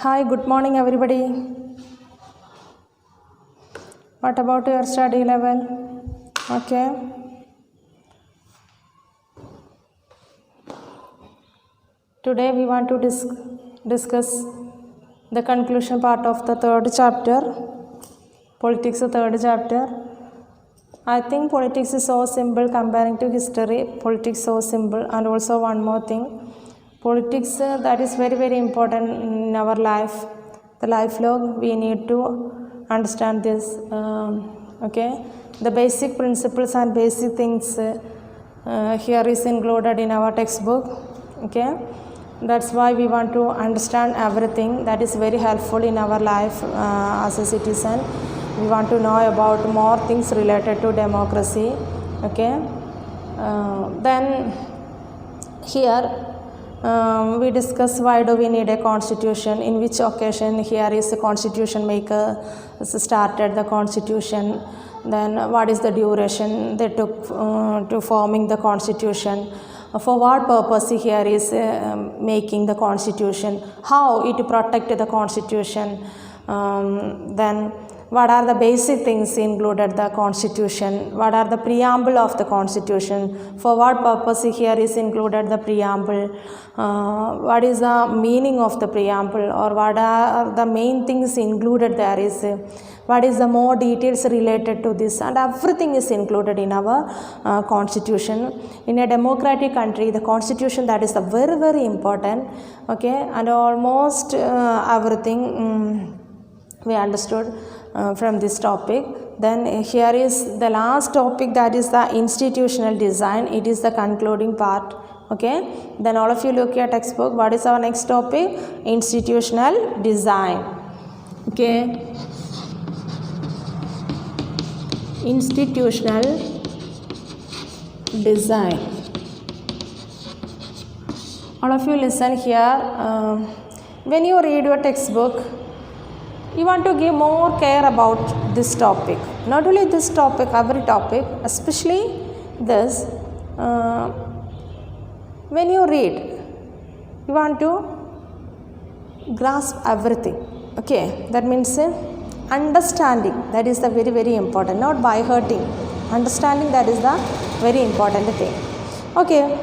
Hi, good morning everybody. What about your study level? Okay. Today we want to discuss the conclusion part of the third chapter, politics, third chapter. I think politics is so simple comparing to history. Politics so simple, and also one more thing, politics that is very important in our life. The lifelong we need to understand this. Okay, the basic principles and basic things here is included in our textbook. Okay, that's why we want to understand everything. That is very helpful in our life as a citizen. We want to know about more things related to democracy. Okay, then here we discuss why do we need a constitution, in which occasion here is the constitution maker started the constitution, then what is the duration they took to forming the constitution, for what purpose here is making the constitution, how it protect the constitution, then what are the basic things included the constitution, what are the preamble of the constitution, for what purpose here is included the preamble, what is the meaning of the preamble, or what are the main things included there is, what is the more details related to this, and everything is included in our constitution. In a democratic country, the constitution that is very important. Okay, and almost everything we understood from this topic. Then here is the last topic, that is the institutional design. It is the concluding part. Okay, then all of you look at textbook. What is our next topic? Institutional design. Okay, institutional design. All of you listen here. When you read your textbook, you want to give more care about this topic. Not only this topic, every topic, especially this. When you read, you want to grasp everything. Okay, that means understanding. That is the very important. Not by hurting. Understanding, that is the very important thing. Okay,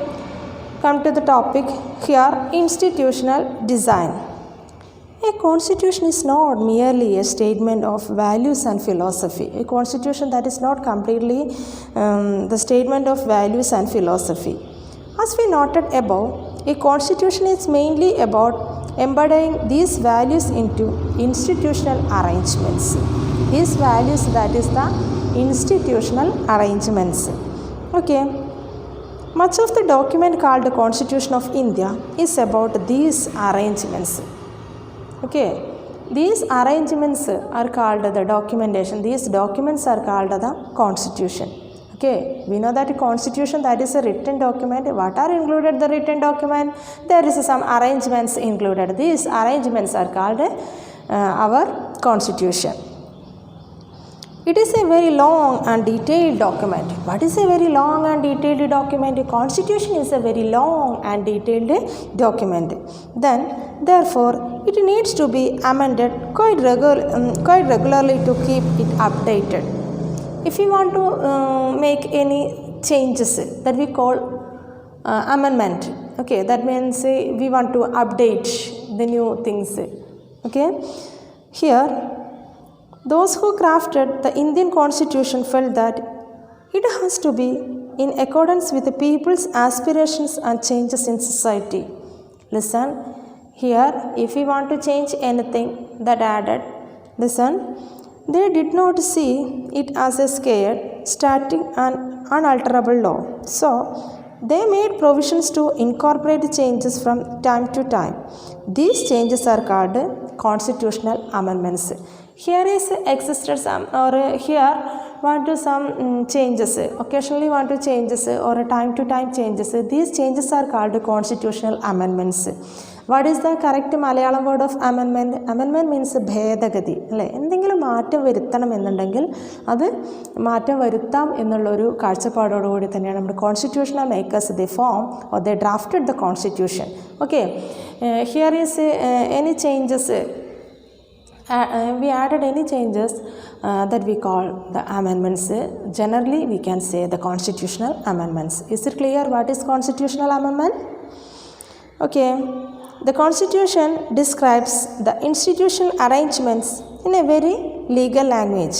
come to the topic here. Institutional design. A constitution is not merely a statement of values and philosophy. A constitution that is not completely the statement of values and philosophy. As we noted above, a constitution is mainly about embodying these values into institutional arrangements. These values, that is the institutional arrangements. Okay. Much of the document called the Constitution of India is about these arrangements. Okay, these arrangements are called the documentation. These documents are called the constitution. Okay, we know that a constitution, that is a written document. What are included the written document? There is some arrangements included. These arrangements are called our constitution. It is a very long and detailed document. What is a very long and detailed document? A constitution is a very long and detailed document. Then, therefore, it needs to be amended quite regularly to keep it updated. If you want to make any changes, that we call amendment. Okay, that means we want to update the new things. Okay, here, those who crafted the Indian Constitution felt that it has to be in accordance with the people's aspirations and changes in society. Listen, here, if we want to change anything, that added, listen, they did not see it as a scared, static and unalterable law. So, they made provisions to incorporate changes from time to time. These changes are called constitutional amendments. Here is existed some, or here want to some changes, occasionally want to changes or time to time changes. These changes are called constitutional amendments. What is the correct Malayalam word of amendment? Amendment means ഭേദഗതി അല്ലേ. എന്തെങ്കിലും മാറ്റം വരുത്തണം എന്നുണ്ടെങ്കിൽ അത് മാറ്റം വരുത്താം എന്നുള്ളൊരു കാഴ്ചപ്പാടോടുകൂടി തന്നെയാണ് നമ്മുടെ constitutional makers they form or they drafted the constitution. Okay, here is any changes we added any changes that we call the amendments. Generally we can say the constitutional amendments. Is it clear what is constitutional amendment? Okay, the constitution describes the institutional arrangements in a very legal language.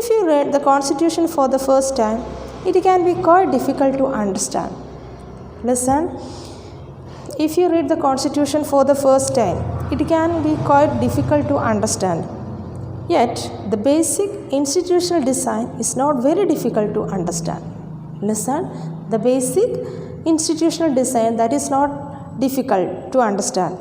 If you read the constitution for the first time, it can be quite difficult to understand. Listen, if you read the constitution for the first time, it can be quite difficult to understand. Yet the basic institutional design is not very difficult to understand. Listen, the basic institutional design, that is not difficult to understand.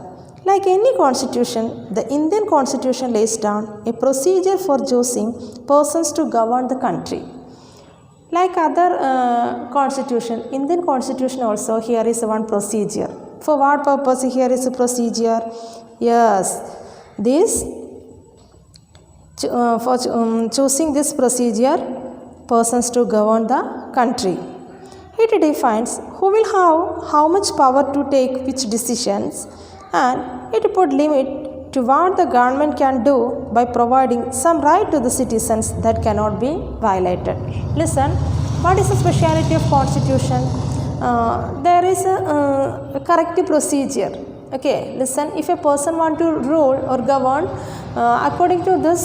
Like any constitution, the Indian constitution lays down a procedure for choosing persons to govern the country. Like other constitution, Indian constitution also, here is one procedure. For what purpose here is a procedure? Yes, this for choosing this procedure, persons to govern the country. It defines who will have how much power to take which decisions, and it put limit to what the government can do by providing some right to the citizens that cannot be violated. Listen, what is the speciality of constitution? There is a correct procedure. Okay, listen, if a person want to rule or govern according to this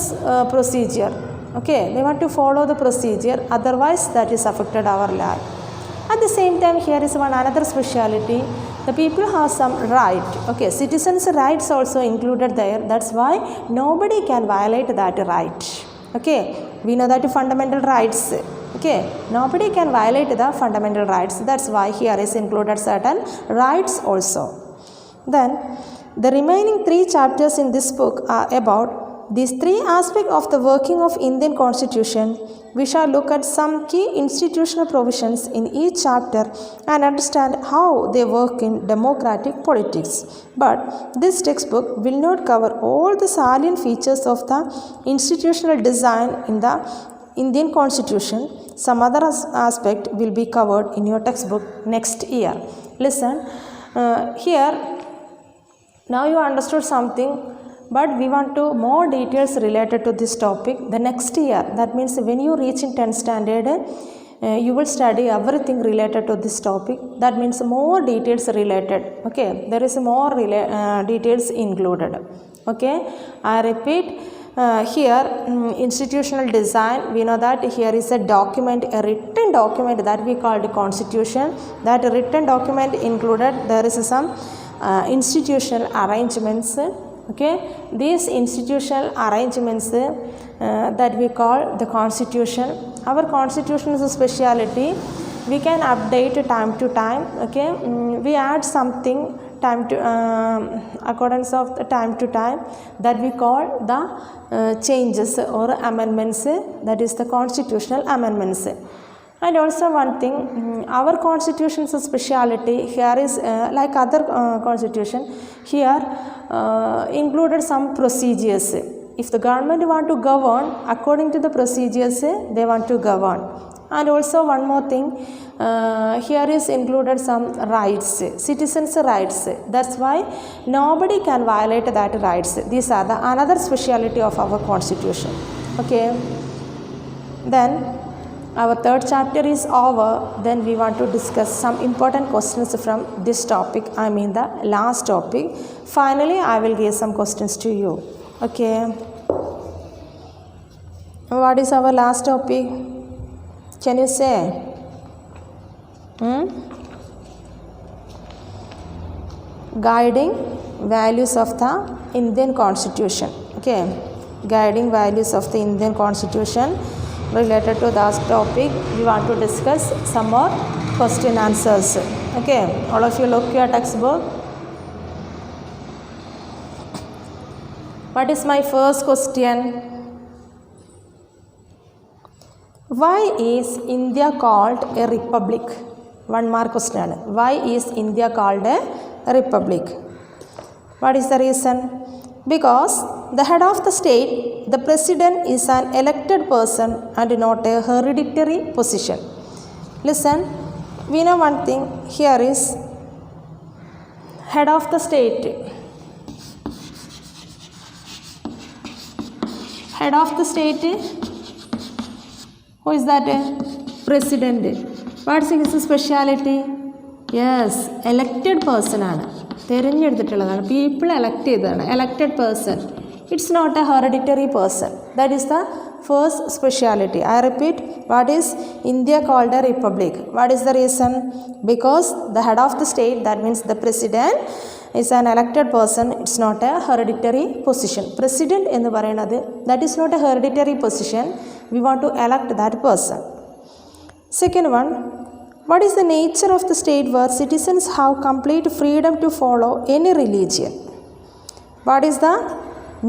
procedure, okay, they want to follow the procedure, otherwise that is affected our life. At the same time, here is one another speciality. The people have some right. Okay, citizens' rights also included there. That's why nobody can violate that right. Okay, we know that fundamental rights. Okay, nobody can violate the fundamental rights. That's why here is included certain rights also. Then the remaining 3 chapters in this book are about these 3 aspects of the working of Indian constitution. We shall look at some key institutional provisions in each chapter and understand how they work in democratic politics. But this textbook will not cover all the salient features of the institutional design in the Indian constitution. Some other aspect will be covered in your textbook next year. Listen, here now you understood something, but we want to more details related to this topic the next year. That means when you reach in 10th standard, you will study everything related to this topic. That means more details related. Okay, there is more details included. Okay, I repeat, here institutional design, we know that here is a document, a written document that we call the constitution. That written document included, there is some institutional arrangements. Okay, these institutional arrangements that we call the constitution. Our constitution is a speciality. We can update time to time. Okay, we add something time to accordance of the time to time, that we call the changes or amendments. That is the constitutional amendments. And also one thing, our constitution's speciality here is like other constitution, here included some procedures. If the government want to govern according to the procedures, they want to govern. And also one more thing, here is included some rights, citizens' rights. That's why nobody can violate that rights. These are the another speciality of our constitution. Okay, then our 3rd chapter is over. Then we want to discuss some important questions from this topic, I mean the last topic. Finally, I will give some questions to you. Okay, what is our last topic? Can you say? Guiding values of the Indian constitution. Okay, guiding values of the Indian constitution. Related to that topic, we want to discuss some more question answers. Okay, all of you look your textbook. What is my first question? Why is India called a republic? One mark question. Why is India called a republic? What is the reason? Because the head of the state, the president, is an elected person and not a hereditary position. Listen, we know one thing. Here is head of the state. Head of the state, who is that? President. What's his speciality? Yes, elected person ആണ്, തിരഞ്ഞെടുത്തിട്ടുള്ളതാണ്, people elect ചെയ്തതാണ്, elected person. It's not a hereditary person. That is the first speciality. I repeat, what is India called a republic? What is the reason? Because the head of the state, that means the president, is an elected person. It's not a hereditary position. President എന്ന് പറയുന്നത്, that is not a hereditary position. We want to elect that person. Second one, what is the nature of the state where citizens have complete freedom to follow any religion? What is the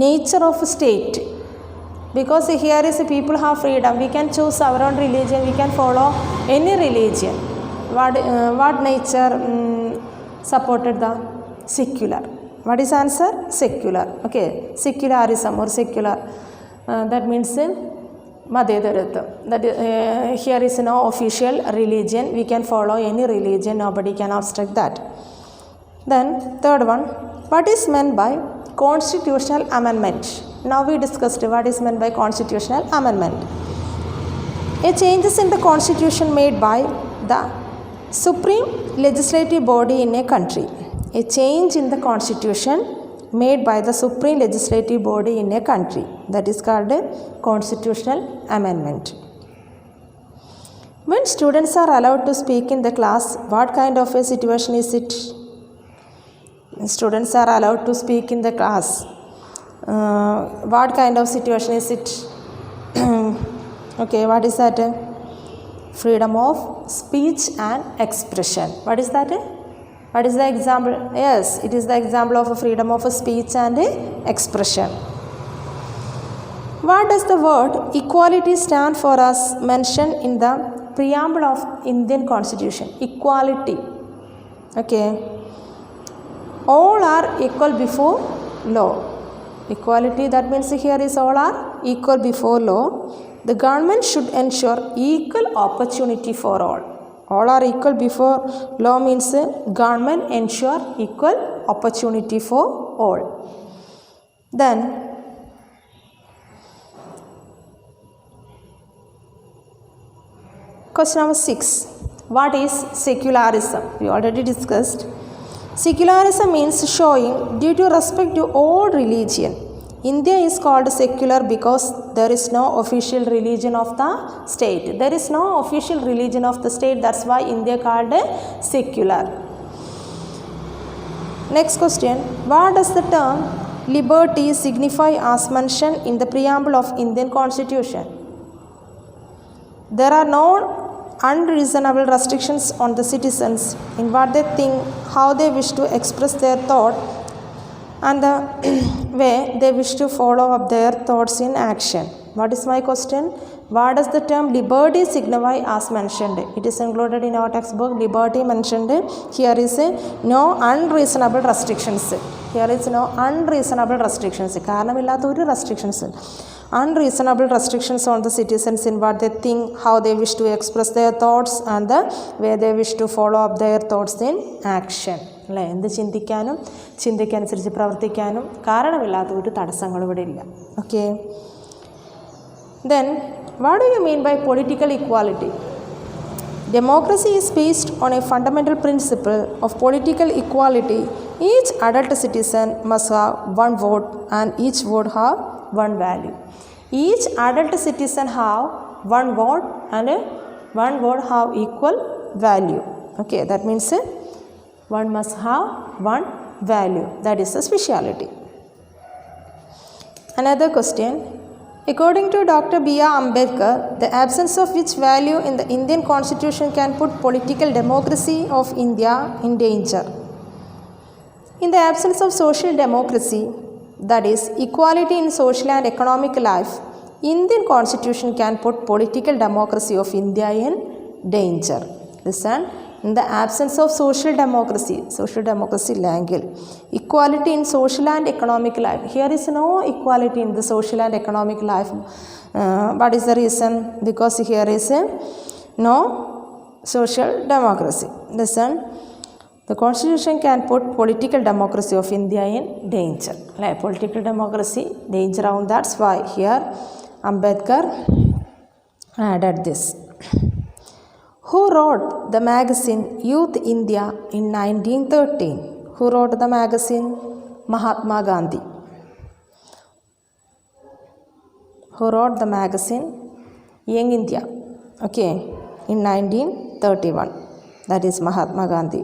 nature of a state? Because here is people have freedom. We can choose our own religion. We can follow any religion. What nature supported the secular? What is answer? Secular. Okay, secularism or secular. That means Madhedaratham. That here is no official religion. We can follow any religion. Nobody can obstruct that. Then third one, what is meant by constitutional amendment? Now we discussed what is meant by constitutional amendment. A changes in the constitution made by the supreme legislative body in a country. A change in the constitution made by the supreme legislative body in a country. That is called a constitutional amendment. When students are allowed to speak in the class, what kind of a situation is it? Students are allowed to speak in the class. What kind of situation is it? Okay, what is that? Freedom of speech and expression. What is that? What is the example? Yes, it is the example of a freedom of a speech and expression. What does the word equality stand for as mentioned in the preamble of Indian Constitution? Equality. Okay. All are equal before law. Equality, that means here is all are equal before law. The government should ensure equal opportunity for all. All are equal before law means government ensure equal opportunity for all. Then question number 6. What is secularism? We already discussed. Secularism means showing due to respect to all religion. India is called secular because there is no official religion of the state. There is no official religion of the state. That's why India called secular. Next question. What does the term liberty signify as mentioned in the preamble of Indian Constitution? There are no unreasonable restrictions on the citizens in what they think, how they wish to express their thought, and the way they wish to follow up their thoughts in action. What is my question? What does the term liberty signify as mentioned? It is included in our textbook. Liberty mentioned. Here is no unreasonable restrictions. Here is no unreasonable restrictions. കാരണമില്ലാത്ത ഒരു restrictions. Unreasonable restrictions on the citizens in what they think, how they wish to express their thoughts, and the way they wish to follow up their thoughts in action. അല്ലേ, എന്ത് ചിന്തിക്കാനും ചിന്തയ്ക്കനുസരിച്ച് പ്രവർത്തിക്കാനും കാരണമില്ലാത്ത ഒരു തടസ്സങ്ങളും ഇവിടെ ഇല്ല. Okay. Then what do you mean by political equality? Democracy is based on a fundamental principle of political equality. Each adult citizen must have one vote and each vote have one value. Each adult citizen have one vote and one vote have equal value. Okay, that means one must have one value. That is the speciality. Another question. According to Dr. B.R. Ambedkar, the absence of which value in the Indian Constitution can put political democracy of India in danger? In the absence of social democracy, that is equality in social and economic life, Indian constitution can put political democracy of India in danger. Listen, in the absence of social democracy langil, equality in social and economic life. Here is no equality in the social and economic life. What is the reason? Because here is no social democracy. Listen, the constitution can put political democracy of India in danger. Like political democracy danger around. That's why here Ambedkar added this. Who wrote the magazine Youth India in 1913? Who wrote the magazine? Mahatma Gandhi. Who wrote the magazine Young India? Okay, in 1931. That is Mahatma Gandhi.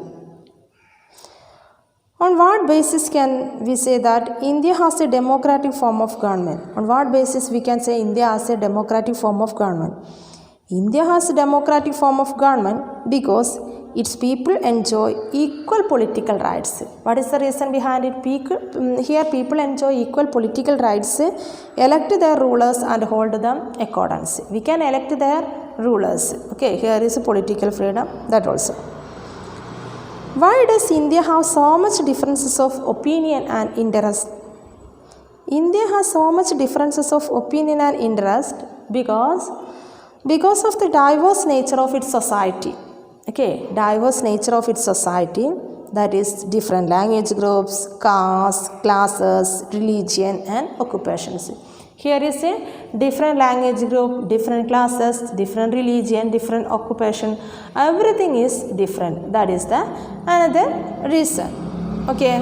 On what basis can we say that India has a democratic form of government? On what basis we can say India has a democratic form of government? India has a democratic form of government because its people enjoy equal political rights. What is the reason behind it? Here people enjoy equal political rights, elect their rulers and hold them accordance. We can elect their rulers. Okay, here is a political freedom, that also. Why does India have so much differences of opinion and interest? India has so much differences of opinion and interest because of the diverse nature of its society. Okay, diverse nature of its society, that is different language groups, castes, classes, religion and occupations. Here is a different language group, different classes, different religion, different occupation. Everything is different. That is the another reason. Okay.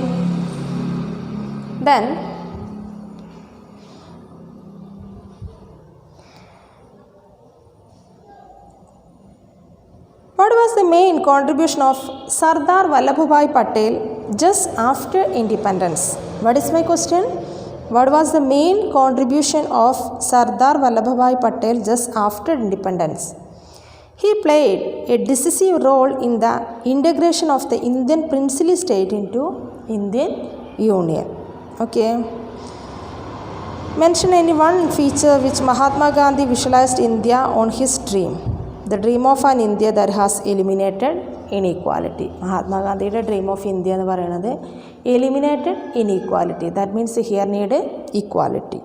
Then what was the main contribution of Sardar Vallabhbhai Patel just after independence? What is my question? What was the main contribution of Sardar Vallabhbhai Patel just after independence? He played a decisive role in the integration of the Indian princely state into Indian Union. Okay. Mention any one feature which Mahatma Gandhi visualized India on his dream. The dream of an India that has eliminated inequality. Mahatma Gandhi's dream of India എന്ന് പറയുന്നത് eliminated inequality. That means here need equality.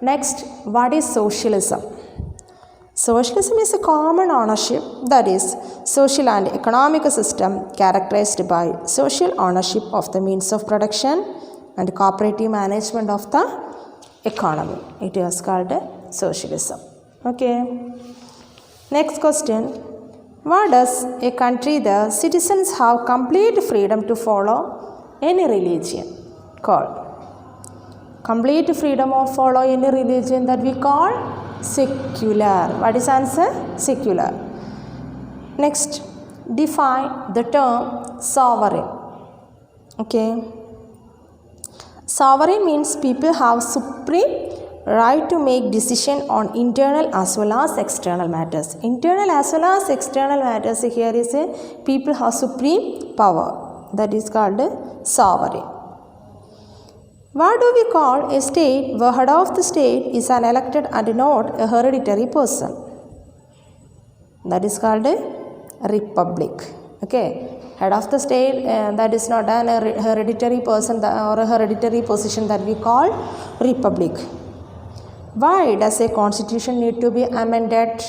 Next, what is socialism? Socialism is a common ownership, that is social and economic system characterized by social ownership of the means of production and cooperative management of the economy. It is called socialism. Okay. Next question. What does a country the citizens have complete freedom to follow any religion called? Complete freedom of follow any religion that we call secular. What is answer? Secular. Next, define the term sovereign. Okay. Sovereign means people have supreme right to make decision on internal as well as external matters. Internal as well as external matters, here is a people have supreme power. That is called sovereign. What do we call a state where head of the state is an elected and not a hereditary person? That is called a republic. Okay. Head of the state that is not an hereditary person or a hereditary position that we call republic. Why does a constitution need to be amended?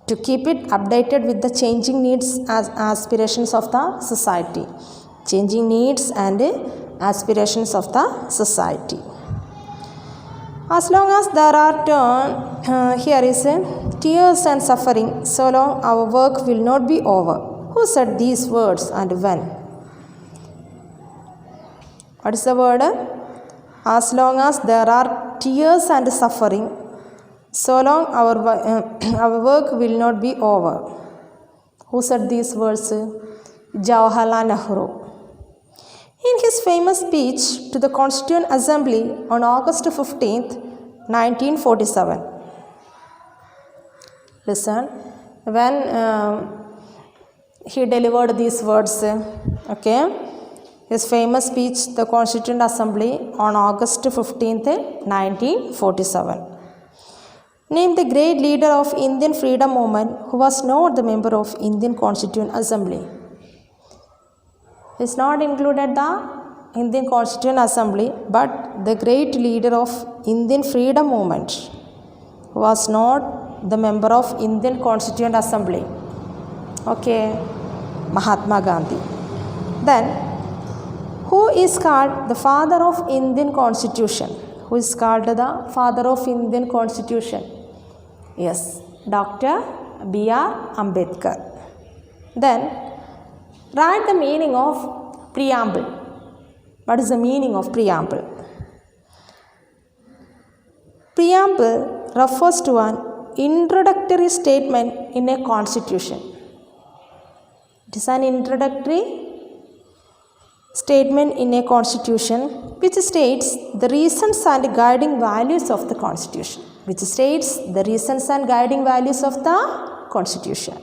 To keep it updated with the changing needs as aspirations of the society. Changing needs and aspirations of the society. As long as there are here is tears and suffering, so long our work will not be over. Who said these words and when? What is the word? As long as there are tears and suffering, so long our work will not be over. Who said these words? Jawaharlal Nehru. In his famous speech to the Constituent Assembly on August 15th, 1947. Listen, when he delivered these words, okay, his famous speech, the Constituent Assembly on August 15th, 1947. Name the great leader of Indian freedom movement who was not the member of Indian Constituent Assembly. Is not included the Indian Constituent Assembly, but the great leader of Indian freedom movement who was not the member of Indian Constituent Assembly. Okay, Mahatma Gandhi. Then, who is called the father of Indian Constitution? Who is called the father of Indian Constitution? Yes, Dr. B.R. Ambedkar. Then, write the meaning of preamble. What is the meaning of preamble? Preamble refers to an introductory statement in a constitution. It is an introductory statement in a constitution which states the reasons and guiding values of the constitution. Which states the reasons and guiding values of the constitution.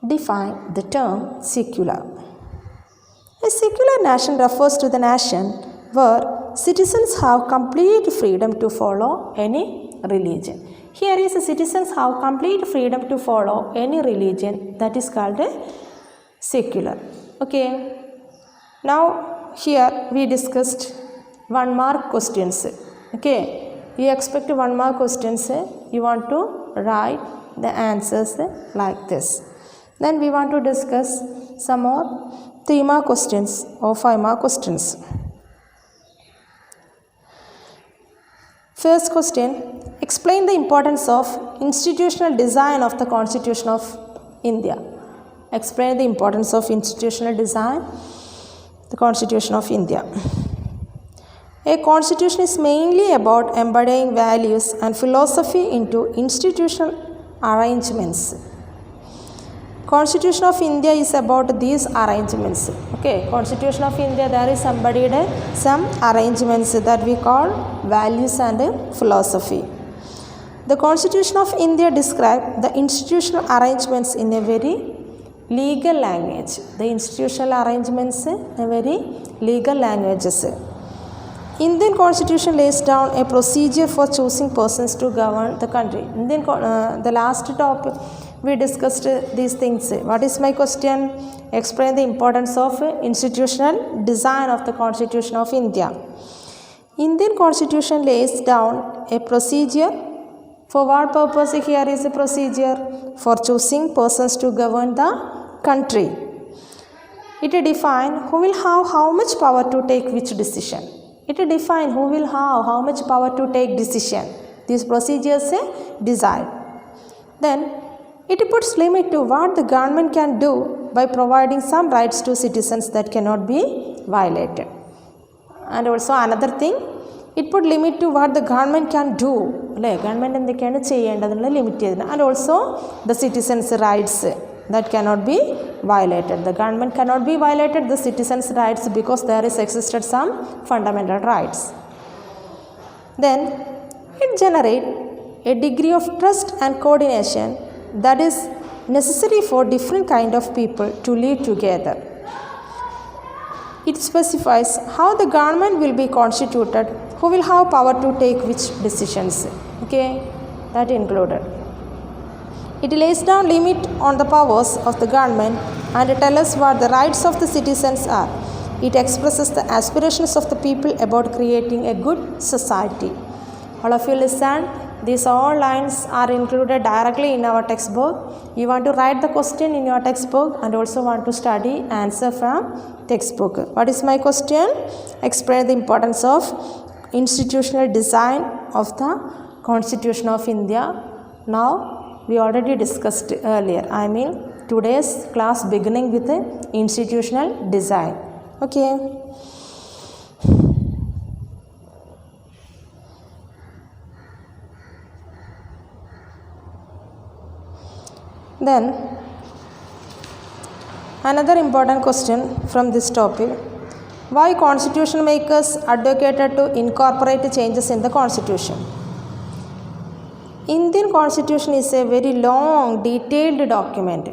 Define the term secular. A secular nation refers to the nation where citizens have complete freedom to follow any religion. Here is citizens have complete freedom to follow any religion, that is called a secular. Okay. Now here we discussed 1 mark questions. Okay. You expect 1 mark questions. You want to write the answers like this. Then we want to discuss some more 3 mark questions or 5 mark questions. First question, explain the importance of institutional design of the Constitution of India. Explain the importance of institutional design, the Constitution of India. A constitution is mainly about embodying values and philosophy into institutional arrangements. Constitution of India is about these arrangements. Okay, Constitution of India, there is embodied some arrangements that we call values and philosophy. The Constitution of India describes the institutional arrangements in a very legal language. The institutional arrangements in a very legal languages. Indian Constitution lays down a procedure for choosing persons to govern the country. The last topic we discussed these things. What is my question? Explain the importance of institutional design of the Constitution of India. Indian Constitution lays down a procedure. For what purpose here is a procedure? For choosing persons to govern the country. It defines who will have how much power to take which decision. It defines who will have how much power to take decision. These procedures decide. Then it puts limit to what the government can do by providing some rights to citizens that cannot be violated. And also another thing, it put limit to what the government can do. Government limit. And also the citizens' rights that cannot be violated. The government cannot be violated the citizens' rights because there is existed some fundamental rights. Then it generates a degree of trust and coordination that is necessary for different kind of people to live together. It specifies how the government will be constituted, who will have power to take which decisions. Okay, that included. It lays down limit on the powers of the government and tells us what the rights of the citizens are. It expresses the aspirations of the people about creating a good society. All of you listen. These all lines are included directly in our textbook. You want to write the question in your textbook and also want to study answer from textbook. What is my question? Explain the importance of institutional design of the Constitution of India. Now, we already discussed earlier. I mean today's class beginning with the institutional design. Okay. Then another important question from this topic, why constitution makers advocated to incorporate changes in the constitution? Indian Constitution is a very long, detailed document.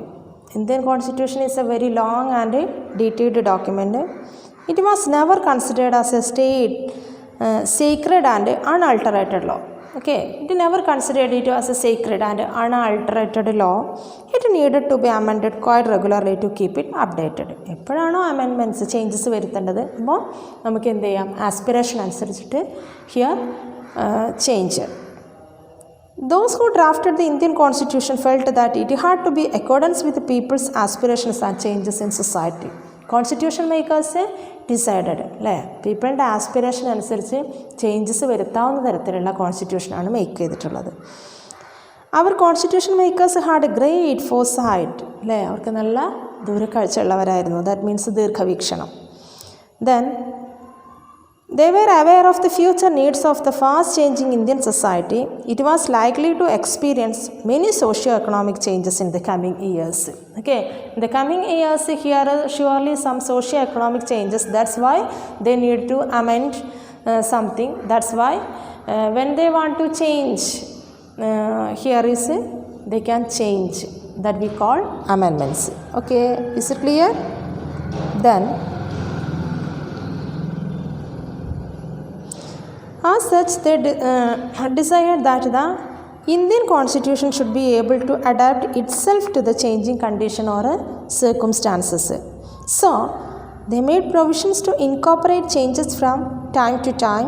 Indian Constitution is a very long and detailed document. It was never considered as a state sacred and unalterated law. Okay, it never considered it as a sacred and unalterated law. It needed to be amended quite regularly to keep it updated. എപ്പോഴാണോ amendments changes വരുത്തേണ്ടത് അപ്പോൾ നമുക്ക് എന്ത് ചെയ്യാം, aspiration അനുസരിച്ചിട്ട് here change. Those who drafted the Indian Constitution felt that it had to be accordance with the people's aspirations and changes in society. Constitution makers decided അല്ലേ, പീപ്പിളിൻ്റെ aspiration അനുസരിച്ച് changes വരുത്താവുന്ന തരത്തിലുള്ള കോൺസ്റ്റിറ്റ്യൂഷനാണ് make ചെയ്തിട്ടുള്ളത്. അവർ constitution makers had great foresight അല്ലേ, അവർക്ക് നല്ല ദൂരക്കാഴ്ച ഉള്ളവരായിരുന്നു. ദാറ്റ് മീൻസ് ദീർഘവീക്ഷണം. Then they were aware of the future needs of the fast changing Indian society. It was likely to experience many socio-economic changes in the coming years. Okay, in the coming years here are surely some socio-economic changes. That's why they need to amend something. That's why when they want to change, here is they can change. That we call amendments. Okay, is it clear? Then as such, they desired that the Indian Constitution should be able to adapt itself to the changing condition or circumstances. So, they made provisions to incorporate changes from time to time.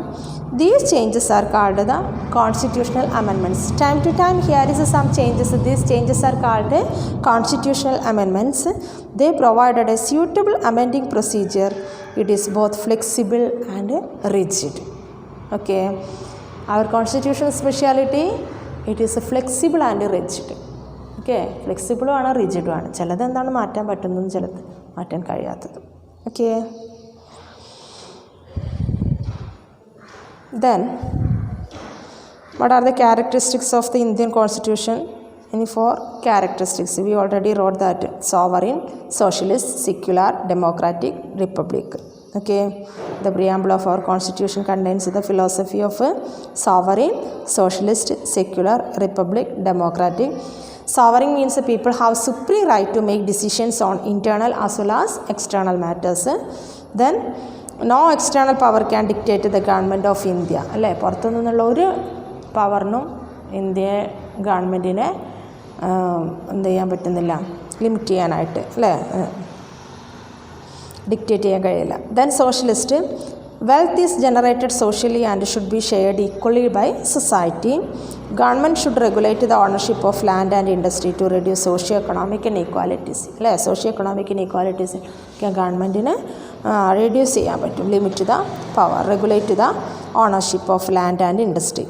These changes are called the constitutional amendments. Time to time, here is some changes. These changes are called constitutional amendments. They provided a suitable amending procedure. It is both flexible and rigid. Okay, our constitutional speciality, it is flexible and rigid. Okay, flexible ആണ് റിജിഡും ആണ്. ചിലത് എന്താണ് മാറ്റാൻ പറ്റുന്നതും ചിലത് മാറ്റാൻ കഴിയാത്തതും. Okay, then what are the characteristics of the Indian Constitution? Any 4 characteristics. We already wrote that: sovereign, socialist, secular, democratic, republic. Okay, the preamble of our constitution contains the philosophy of sovereign, socialist, secular, republic, democratic. Sovereign means the people have supreme right to make decisions on internal as well as external matters. Then no external power can dictate the government of India. അല്ലേ, പുറത്തു നിന്നുള്ള ഒരു പവറിനും India ഗവൺമെൻറ്റിനെ എന്ത് ചെയ്യാൻ പറ്റുന്നില്ല, limit ചെയ്യാനായിട്ട് അല്ലേ, ഡിക്റ്റേറ്റ് ചെയ്യാൻ കഴിയില്ല. Then socialist, wealth is generated socially and should be shared equally by society. Government should regulate the ownership of land and industry to reduce socio economic inequalities. അല്ലേ, സോഷ്യോ എക്കണോമിക് ഇൻഇക്വാലിറ്റീസ് ഒക്കെ ഗവൺമെൻറ്റിന് reduce ചെയ്യാൻ പറ്റും. Limit the power, regulate the ownership of land and industry.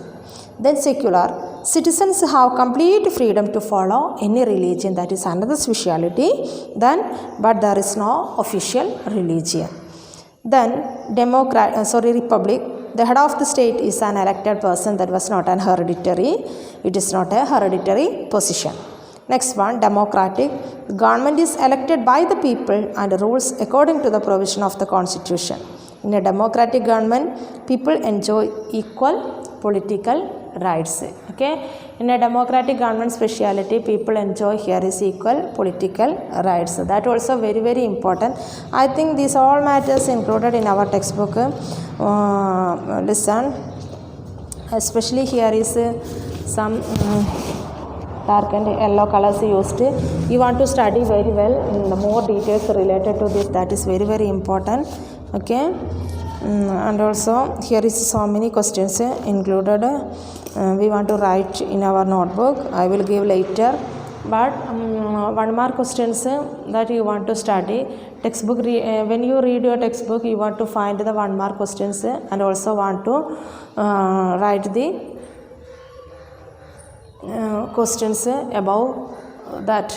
Then secular, citizens have complete freedom to follow any religion. That is another speciality. Then but there is no official religion. Then republic, the head of the state is an elected person. That was not an hereditary, it is not a hereditary position. Next one, democratic, the government is elected by the people and rules according to the provision of the constitution. In a democratic government, people enjoy equal political rights. Okay, in a democratic government speciality, people enjoy here is equal political rights. That also very very important. I think these all matters included in our textbook. Listen, especially here is some dark and yellow colors used. You want to study very well the more details related to this. That is very very important. Okay, and also here is so many questions included. We want to write in our notebook. I will give later, but 1 mark questions that you want to study. Textbook when you read your textbook, you want to find the 1 mark questions and also want to write the questions about that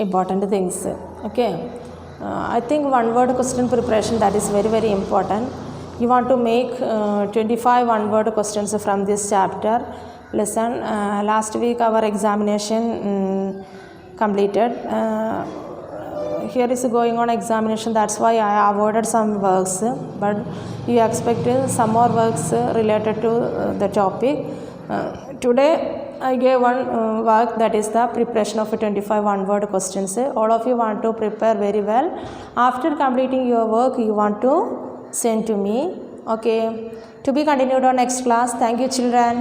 important things. Okay, I think 1 word question preparation, that is very very important. You want to make 25 1-word questions from this chapter. Listen, last week our examination completed. Here is going on examination, that's why I avoided some works, but you expect some more works related to the topic. Today I gave one work, that is the preparation of 25 1-word questions. All of you want to prepare very well. After completing your work, you want to send to me. Okay, to be continued on next class. Thank you children.